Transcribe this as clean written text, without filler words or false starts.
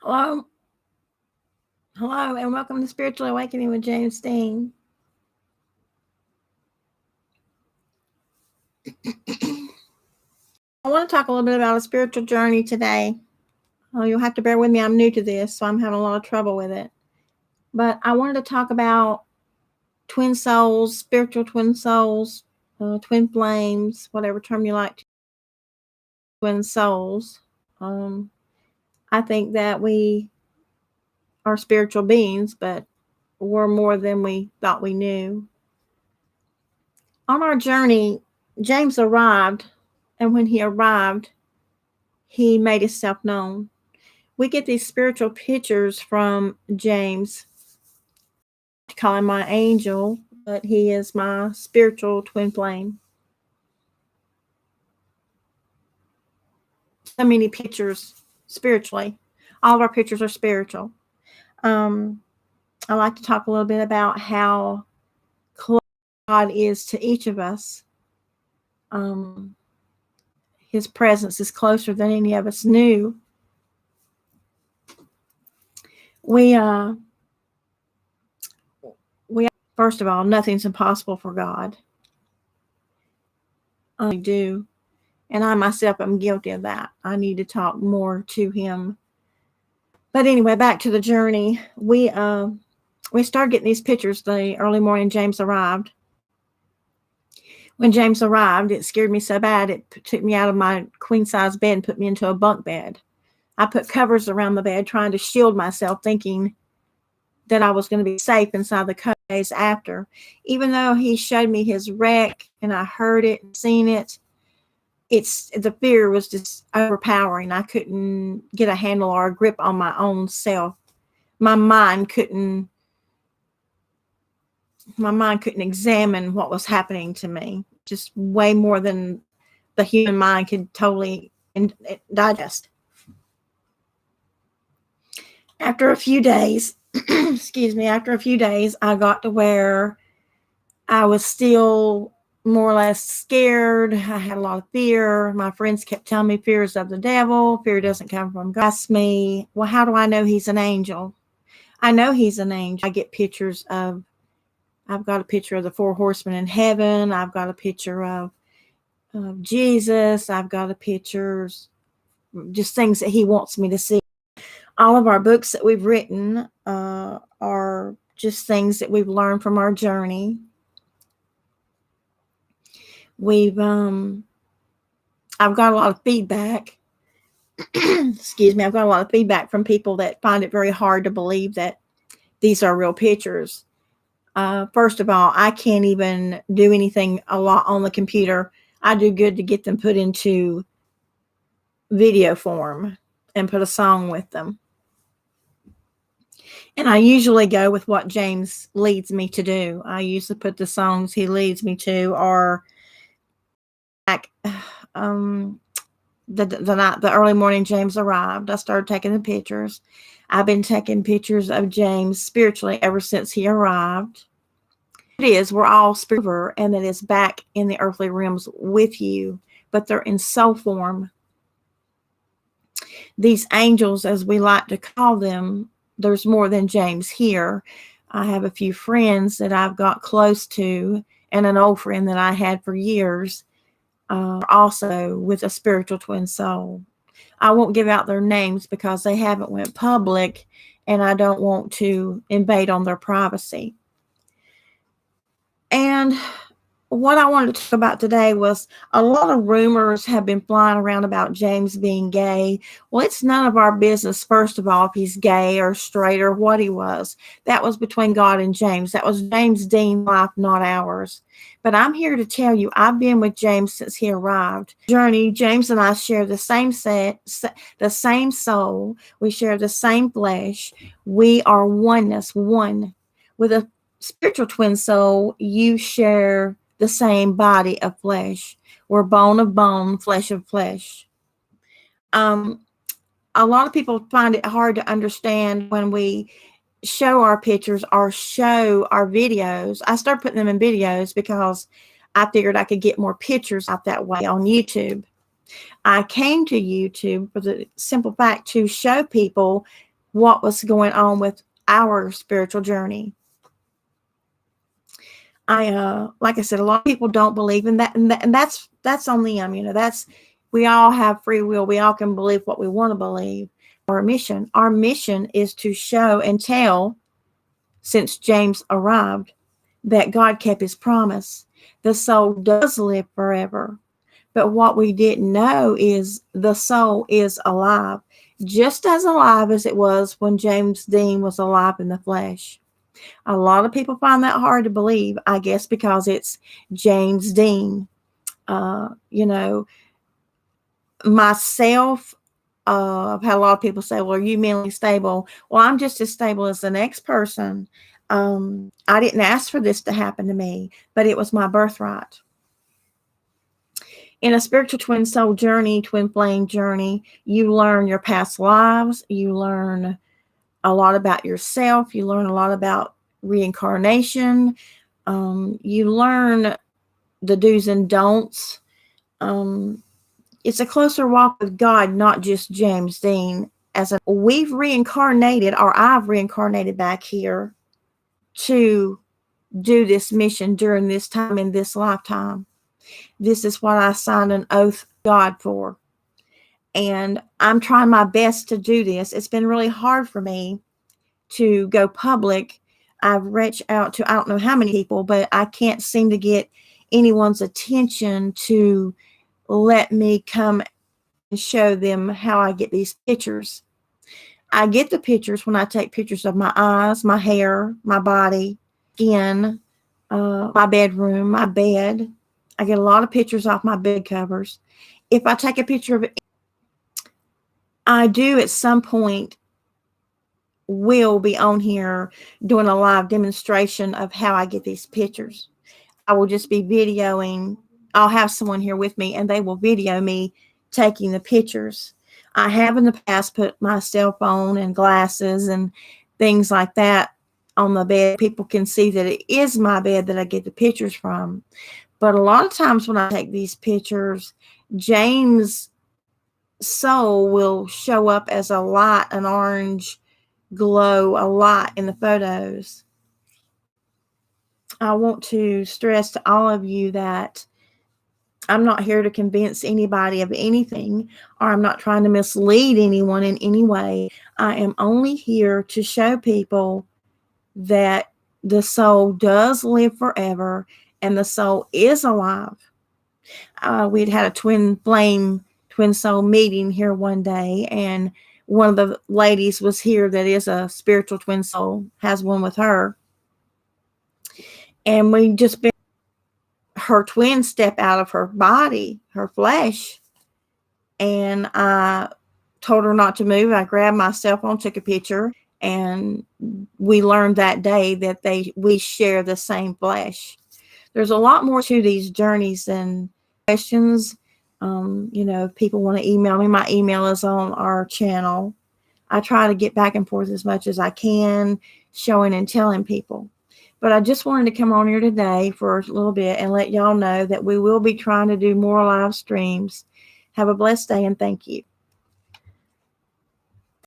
Hello, hello, and welcome to Spiritual Awakening with James Dean. I want to talk a little bit about a spiritual journey today. You'll have to bear with me. I'm new to this, so I'm having a lot of trouble with it. But I wanted to talk about twin souls, spiritual twin souls, twin flames, whatever term you like. Twin souls. I think that we are spiritual beings, but we're more than we thought we knew. On our journey, James arrived, and when he arrived, he made himself known. We get these spiritual pictures from James. I call him my angel, but he is my spiritual twin flame. So many pictures spiritually. All of our pictures are spiritual. I like to talk a little bit about how close God is to each of us. His presence is closer than any of us knew. We first of all, nothing's impossible for God. I do, and I myself am guilty of that. I need to talk more to him. But anyway, back to the journey. We started getting these pictures the early morning James arrived. When James arrived, it scared me so bad it took me out of my queen size bed and put me into a bunk bed. I put covers around the bed trying to shield myself, thinking that I was going to be safe inside the days after. Even though he showed me his wreck and I heard it and seen it, the fear was just overpowering. I couldn't get a handle or a grip on my own self. My mind couldn't examine what was happening to me. Just way more than the human mind could totally digest. After a few days, I got to where I was still more or less scared. I had a lot of fear. My friends kept telling me fear is of the devil. Fear doesn't come from God. Asked me, well, how do I know he's an angel? I know he's an angel. I get pictures of, I've got a picture of the 4 horsemen in heaven. I've got a picture of Jesus. I've got a pictures, just things that he wants me to see. All of our books that we've written are just things that we've learned from our journey. I've got a lot of feedback. Excuse me. I've got a lot of feedback from people that find it very hard to believe that these are real pictures. First of all, I can't even do anything a lot on the computer. I do good to get them put into video form and put a song with them. And I usually go with what James leads me to do. I usually put the songs he leads me to, or back the night, the early morning James arrived, I started taking the pictures. I've been taking pictures of James spiritually ever since he arrived. It is, we're all spiritual, and it is back in the earthly realms with you, but they're in soul form. These angels, as we like to call them, there's more than James here. I have a few friends that I've got close to, and an old friend that I had for years, also with a spiritual twin soul. I won't give out their names because they haven't went public, and I don't want to invade on their privacy. And what I wanted to talk about today was a lot of rumors have been flying around about James being gay. Well, it's none of our business, first of all, if he's gay or straight or what he was. That was between God and James. That was James Dean's life, not ours. But I'm here to tell you, I've been with James since he arrived. Journey, James and I share the same the same soul. We share the same flesh. We are oneness, one. With a spiritual twin soul, you share the same body of flesh. We're bone of bone, flesh of flesh. A lot of people find it hard to understand when we show our pictures or show our videos. I started putting them in videos because I figured I could get more pictures out that way on YouTube. I came to YouTube for the simple fact to show people what was going on with our spiritual journey. Like I said, a lot of people don't believe in that, and that's on them. We all have free will. We all can believe what we want to believe. Our mission is to show and tell, since James arrived, that God kept his promise. The soul does live forever. But what we didn't know is the soul is alive, just as alive as it was when James Dean was alive in the flesh. A lot of people find that hard to believe, I guess, because it's James Dean. Myself, I've had a lot of people say, well, are you mentally stable? Well, I'm just as stable as the next person. I didn't ask for this to happen to me, but it was my birthright. In a spiritual twin soul journey, twin flame journey, you learn your past lives. You learn a lot about yourself. You learn a lot about reincarnation. You learn the do's and don'ts. It's a closer walk with God, not just James Dean. We've reincarnated, or I've reincarnated back here to do this mission during this time in this lifetime. This is what I signed an oath to God for. And I'm trying my best to do this. It's been really hard for me to go public. I've reached out to I don't know how many people, but I can't seem to get anyone's attention to let me come and show them how I get these pictures. I get the pictures when I take pictures of my eyes, my hair, my body, skin, my bedroom, my bed. I get a lot of pictures off my bed covers. If I take a picture of it, I do at some point will be on here doing a live demonstration of how I get these pictures. I will just be videoing. I'll have someone here with me and they will video me taking the pictures. I have in the past put my cell phone and glasses and things like that on the bed. People can see that it is my bed that I get the pictures from. But a lot of times when I take these pictures, James' soul will show up as a light, an orange glow, a light in the photos. I want to stress to all of you that I'm not here to convince anybody of anything, or I'm not trying to mislead anyone in any way. I am only here to show people that the soul does live forever and the soul is alive. We'd had a twin soul meeting here one day, and one of the ladies was here that is a spiritual twin soul, has one with her. And we just been her twin step out of her body, her flesh. And I told her not to move. I grabbed my cell phone, took a picture, and we learned that day that we share the same flesh. There's a lot more to these journeys than questions. If people want to email me, my email is on our channel. I try to get back and forth as much as I can, showing and telling people. But I just wanted to come on here today for a little bit and let y'all know that we will be trying to do more live streams. Have a blessed day and thank you.